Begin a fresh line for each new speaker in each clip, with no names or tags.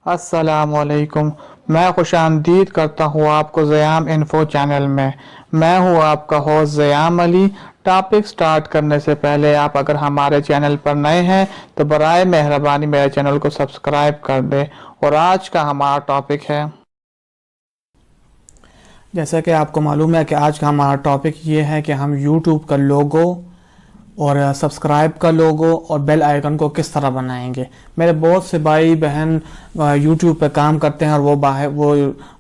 अस्सलामुअलैकुम। मैं खुशामदीद करता हूँ आपको ज़याम इन्फो चैनल में। मैं हूँ आपका होस्ट ज़याम अली। टॉपिक स्टार्ट करने से पहले आप अगर हमारे चैनल पर नए हैं तो बराए मेहरबानी मेरे चैनल को सब्सक्राइब कर दें। और आज का हमारा टॉपिक है, जैसा कि आपको मालूम है कि आज का हमारा टॉपिक ये है कि हम यूट्यूब का लोगो और सब्सक्राइब का लोगो और बेल आइकन को किस तरह बनाएंगे। मेरे बहुत से भाई बहन यूट्यूब पे काम करते हैं और वो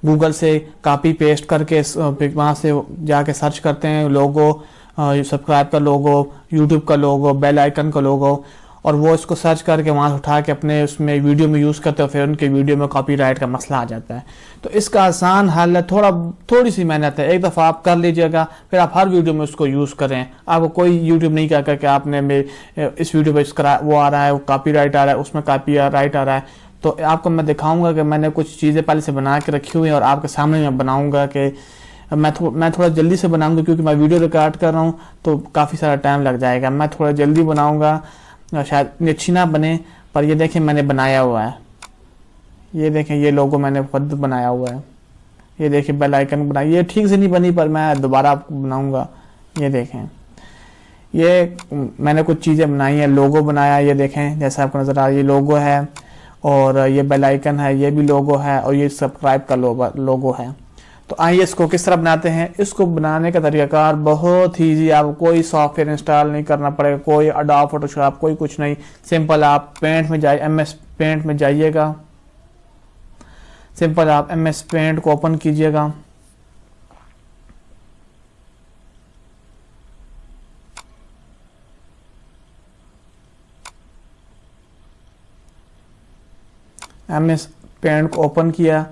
गूगल से कॉपी पेस्ट करके वहाँ से जाके सर्च करते हैं लोगो, सब्सक्राइब का लोगो, यूट्यूब का लोगो, बेल आइकन का लोगो, और वो इसको सर्च करके वहाँ से उठा के अपने उसमें वीडियो में यूज़ करते हैं। फिर उनके वीडियो में कॉपीराइट का मसला आ जाता है। तो इसका आसान हल है, थोड़ी सी मेहनत है। एक दफ़ा आप कर लीजिएगा, फिर आप हर वीडियो में उसको यूज़ करें। आपको कोई यूट्यूब नहीं कहकर कि आपने इस वीडियो पर वो आ रहा है, वो कॉपीराइट आ रहा है, उसमें कॉपीराइट आ रहा है। तो आपको मैं दिखाऊंगा कि मैंने कुछ चीज़ें पहले से बना के रखी हुई हैं और आपके सामने मैं बनाऊंगा कि मैं थोड़ा जल्दी से बनाऊंगा क्योंकि मैं वीडियो रिकॉर्ड कर रहा हूँ तो काफ़ी सारा टाइम लग जाएगा। मैं थोड़ा जल्दी बनाऊंगा, शायद इतनी अच्छी ना बने, पर ये देखें मैंने बनाया हुआ है। ये देखें, ये लोगो मैंने खुद बनाया हुआ है। ये देखें बेल आइकन बनाई, ये ठीक से नहीं बनी पर मैं दोबारा आपको बनाऊंगा। ये देखें, ये मैंने कुछ चीज़ें बनाई हैं, लोगो बनाया। ये देखें जैसा आपको नज़र आ रहा है, ये लोगो है और ये बेल आइकन है, ये भी लोगो है और ये सब्सक्राइब का लोगो है। तो आइए इसको किस तरह बनाते हैं। इसको बनाने का तरीकाकार बहुत ही ईजी। आपको कोई सॉफ्टवेयर इंस्टॉल नहीं करना पड़ेगा, कोई अडोब फोटोशॉप, कोई कुछ नहीं। सिंपल आप पेंट में जाइए, MS पेंट में जाइएगा। सिंपल आप MS पेंट को ओपन कीजिएगा। MS पेंट को ओपन किया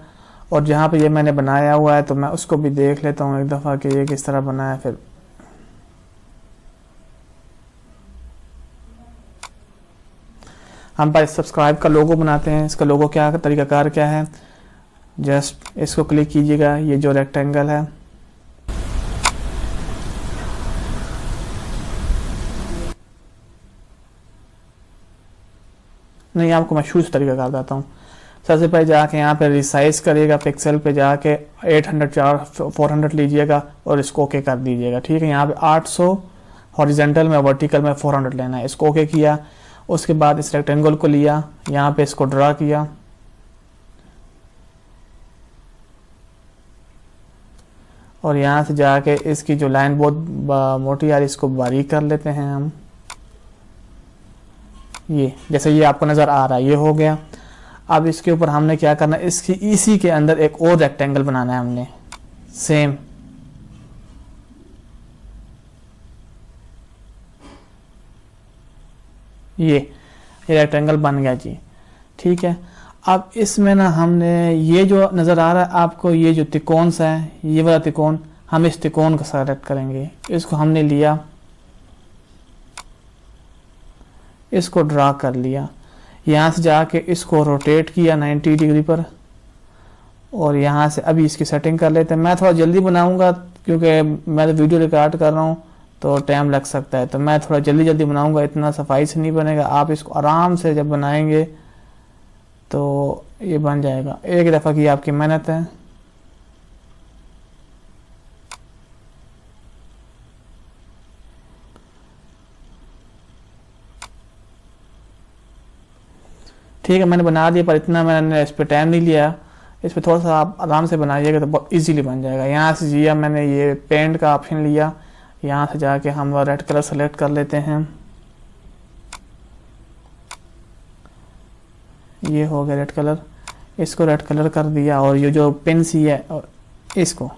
और जहाँ पे ये मैंने बनाया हुआ है तो मैं उसको भी देख लेता हूँ एक दफ़ा कि ये किस तरह बना है। फिर हम पहले सब्सक्राइब का लोगो बनाते हैं। इसका लोगो क्या तरीकाकार क्या है, जस्ट इसको क्लिक कीजिएगा, ये जो रेक्टेंगल है, नहीं आपको मैं शूज तरीकाकार बताता हूँ। सबसे पहले जाके यहाँ पे रिसाइज करिएगा, पिक्सल पे जाके 400 लीजिएगा और इसको ओके कर दीजिएगा। ठीक है, यहाँ पे 800 हॉरिजेंटल में, वर्टिकल में 400 लेना है। इसको ओके किया, उसके बाद इस रेक्टेंगल को लिया, यहाँ पे इसको ड्रा किया और यहाँ से जाके इसकी जो लाइन बहुत मोटी आ रही है इसको बारीक कर लेते हैं हम। ये जैसे ये आपको नज़र आ रहा है, ये हो गया। अब इसके ऊपर हमने क्या करना है, इसी के अंदर एक और रेक्टेंगल बनाना है हमने, सेम। ये रेक्टेंगल बन गया जी। ठीक है, अब इसमें ना हमने ये जो नज़र आ रहा है आपको, ये जो त्रिकोण सा है, ये वाला त्रिकोण, हम इस त्रिकोण को सेलेक्ट करेंगे। इसको हमने लिया, इसको ड्रा कर लिया, यहाँ से जाके इसको रोटेट किया 90 डिग्री पर और यहाँ से अभी इसकी सेटिंग कर लेते हैं। मैं थोड़ा जल्दी बनाऊंगा क्योंकि मैं तो वीडियो रिकॉर्ड कर रहा हूँ तो टाइम लग सकता है, तो मैं थोड़ा जल्दी बनाऊंगा, इतना सफाई से नहीं बनेगा। आप इसको आराम से जब बनाएंगे तो ये बन जाएगा। एक दफ़ा की आपकी मेहनत है। ठीक है, मैंने बना दिया पर इतना मैंने इस पर टाइम नहीं लिया। इस पर थोड़ा सा आप आराम से बनाइएगा तो बहुत इजीली बन जाएगा। यहाँ से जिया मैंने ये पेंट का ऑप्शन लिया, यहाँ से जाके हम रेड कलर सेलेक्ट कर लेते हैं। ये हो गया रेड कलर, इसको रेड कलर कर दिया और ये जो पेन सी है और इसको,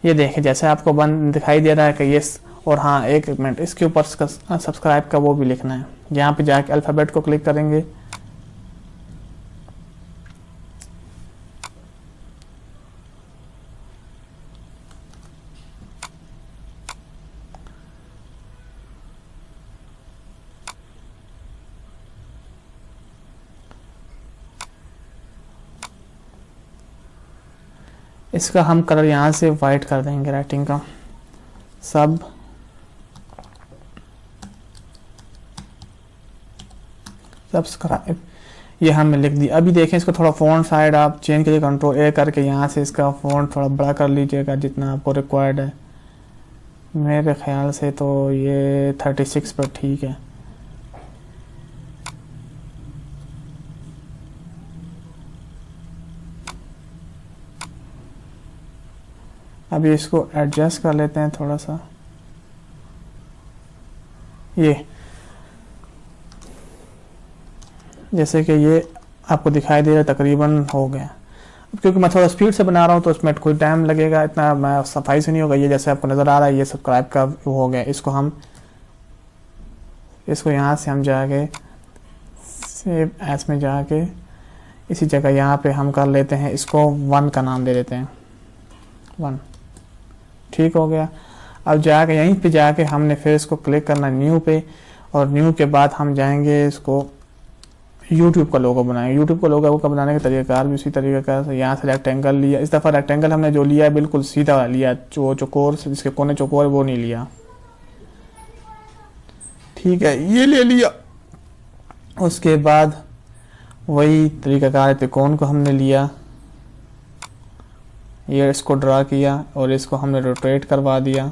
ये देखें जैसे आपको बन दिखाई दे रहा है कि ये। और हाँ, एक मिनट, इसके ऊपर सब्सक्राइब का वो भी लिखना है। यहाँ पे जाके अल्फ़ाबेट को क्लिक करेंगे, इसका हम कलर यहाँ से वाइट कर देंगे, राइटिंग का सब। सब्सक्राइब, ये हमने लिख दिया। अभी देखें इसको थोड़ा फ़ॉन्ट साइड आप चेंज करिए, कंट्रोल ए करके यहाँ से इसका फ़ॉन्ट थोड़ा बड़ा कर लीजिएगा जितना आपको रिक्वायर्ड है। मेरे ख्याल से तो ये 36 पर ठीक है। अभी इसको एडजस्ट कर लेते हैं थोड़ा सा। ये जैसे कि ये आपको दिखाई दे रहा है तकरीबन हो गया। क्योंकि मैं थोड़ा स्पीड से बना रहा हूँ तो उसमें कोई टाइम लगेगा, इतना मैं सफाई से नहीं होगा। ये जैसे आपको नज़र आ रहा है ये सब्सक्राइब का हो गया। इसको यहाँ से हम जाके सेव एस में जाके इसी जगह यहाँ पे हम कर लेते हैं, इसको 1 का नाम दे देते हैं, 1। ठीक हो गया। अब जाके यहीं पे जाके हमने फिर इसको क्लिक करना न्यू पे, और न्यू के बाद हम जाएंगे इसको YouTube का लोगो बनाएंगे। YouTube का लोगो का बनाने का तरीका भी उसी तरीके का। यहाँ से रेक्टेंगल लिया, इस दफ़ा रेक्टेंगल हमने जो लिया है बिल्कुल सीधा लिया, जो चौकोर जिसके कोने चौकोर वो नहीं लिया। ठीक है, ये ले लिया। उसके बाद वही तरीकाकार त्रिकोण को हमने लिया, ये इसको ड्रा किया और इसको हमने रोटेट करवा दिया।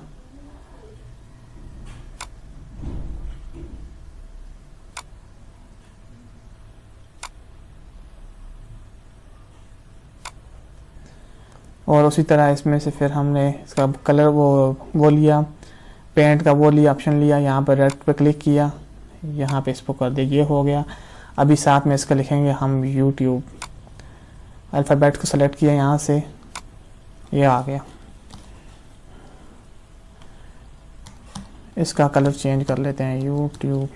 और उसी तरह इसमें से फिर हमने इसका कलर वो लिया, पेंट का वो लिया, ऑप्शन लिया, यहाँ पर रेड पे क्लिक किया, यहाँ पे इसको कर दिया, ये हो गया। अभी साथ में इसका लिखेंगे हम YouTube, अल्फ़ाबेट को सेलेक्ट किया, यहाँ से ये आ गया। इसका कलर चेंज कर लेते हैं, YouTube,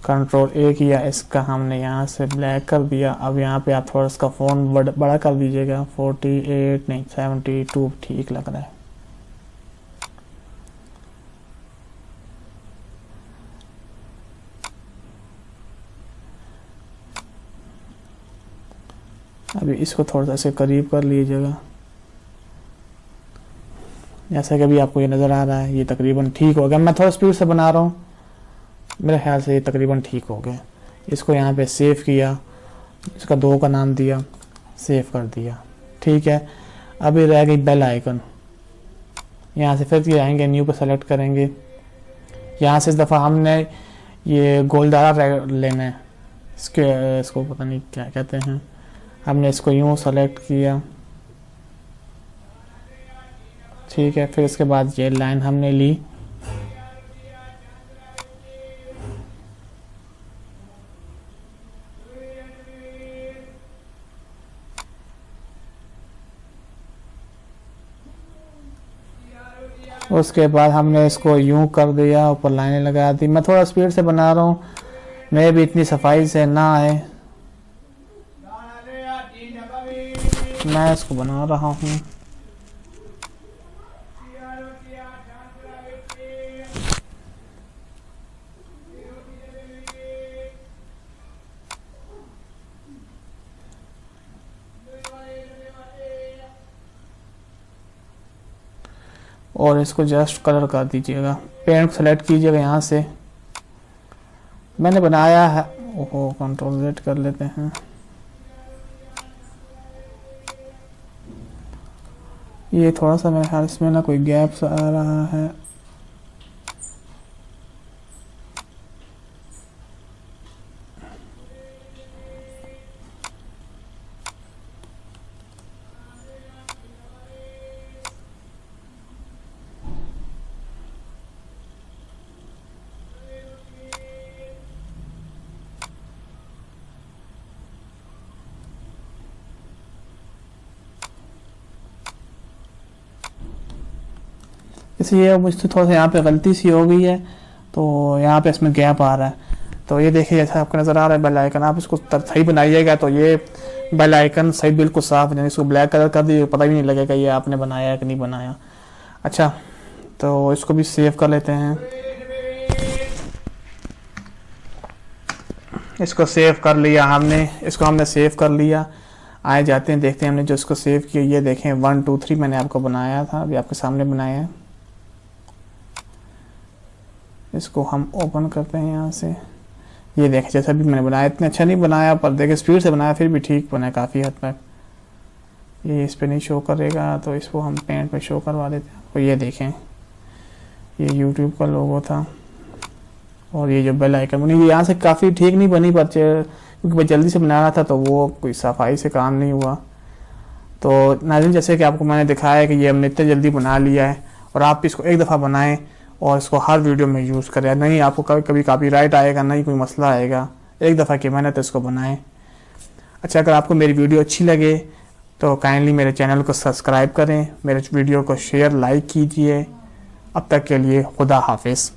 कंट्रोल ए किया, इसका हमने यहाँ से ब्लैक कर दिया। अब यहाँ पे आप थोड़ा इसका फ़ॉन्ट बड़ा कर दीजिएगा, 48 नहीं 72 ठीक लग रहा है। अभी इसको थोड़ा सा ऐसे करीब कर लीजिएगा, जैसा कि अभी आपको ये नज़र आ रहा है। ये तकरीबन ठीक हो गया। मैं थोड़ा स्पीड से बना रहा हूँ, मेरे ख्याल से ये तकरीबन ठीक हो गया। इसको यहाँ पे सेव किया, इसका 2 का नाम दिया, सेव कर दिया। ठीक है, अभी रह गई बेल आइकन। यहाँ से फिर आएंगे, न्यू पे सेलेक्ट करेंगे। यहाँ से इस दफ़ा हमने ये गोलदारा लेना है, इसको पता नहीं क्या कहते हैं। हमने इसको यूँ सेलेक्ट किया। ठीक है, फिर इसके बाद ये लाइन हमने ली, उसके बाद हमने इसको यूं कर दिया, ऊपर लाइनें लगा दी। मैं थोड़ा स्पीड से बना रहा हूँ, मैं भी इतनी सफाई से ना आए, मैं इसको बना रहा हूँ। और इसको जस्ट कलर कर दीजिएगा, पेंट सेलेक्ट कीजिएगा यहाँ से। मैंने बनाया है, ओहो कंट्रोल Z कर लेते हैं। ये थोड़ा सा मेरे ख्याल इसमें ना कोई गैप आ रहा है। इसलिए मुझसे थोड़ा सा यहाँ पे गलती सी हो गई है, तो यहाँ पे इसमें गैप आ रहा है। तो ये देखिए जैसा आपको नज़र आ रहा है बेल आइकन, आप इसको सही बनाइएगा तो ये बेल आइकन सही बिल्कुल साफ, यानी इसको ब्लैक कलर कर दीजिए, पता भी नहीं लगेगा ये आपने बनाया है कि नहीं बनाया। अच्छा, तो इसको भी सेव कर लेते हैं। इसको सेव कर लिया हमने, इसको हमने सेव कर लिया। आए जाते हैं, देखते हैं हमने जो इसको सेव किया। ये देखें 1 2 3 मैंने आपको बनाया था, अभी आपके सामने बनाया है। इसको हम ओपन करते हैं यहाँ से, ये देखें जैसा भी मैंने बनाया, इतना अच्छा नहीं बनाया पर देखें स्पीड से बनाया फिर भी ठीक बना है काफ़ी हद तक। ये इस पर नहीं शो करेगा तो इसको हम पेंट में शो करवा देते हैं आपको। ये देखें ये यूट्यूब का लोगो था और ये जो बेल आइकन बनी, ये यहाँ से काफ़ी ठीक नहीं बनी पर क्योंकि मैं जल्दी से बना रहा था तो वो कोई सफाई से काम नहीं हुआ। तो नाज़रीन जैसे कि आपको मैंने दिखाया है कि ये हमने इतने जल्दी बना लिया है और आप इसको एक दफ़ा बनाएं और इसको हर वीडियो में यूज़ करें, नहीं आपको कभी कभी कॉपीराइट आएगा, नहीं कोई मसला आएगा। एक दफ़ा की मेहनत इसको बनाएं। अच्छा, अगर आपको मेरी वीडियो अच्छी लगे तो काइंडली मेरे चैनल को सब्सक्राइब करें, मेरे वीडियो को शेयर लाइक कीजिए। अब तक के लिए खुदा हाफिज़।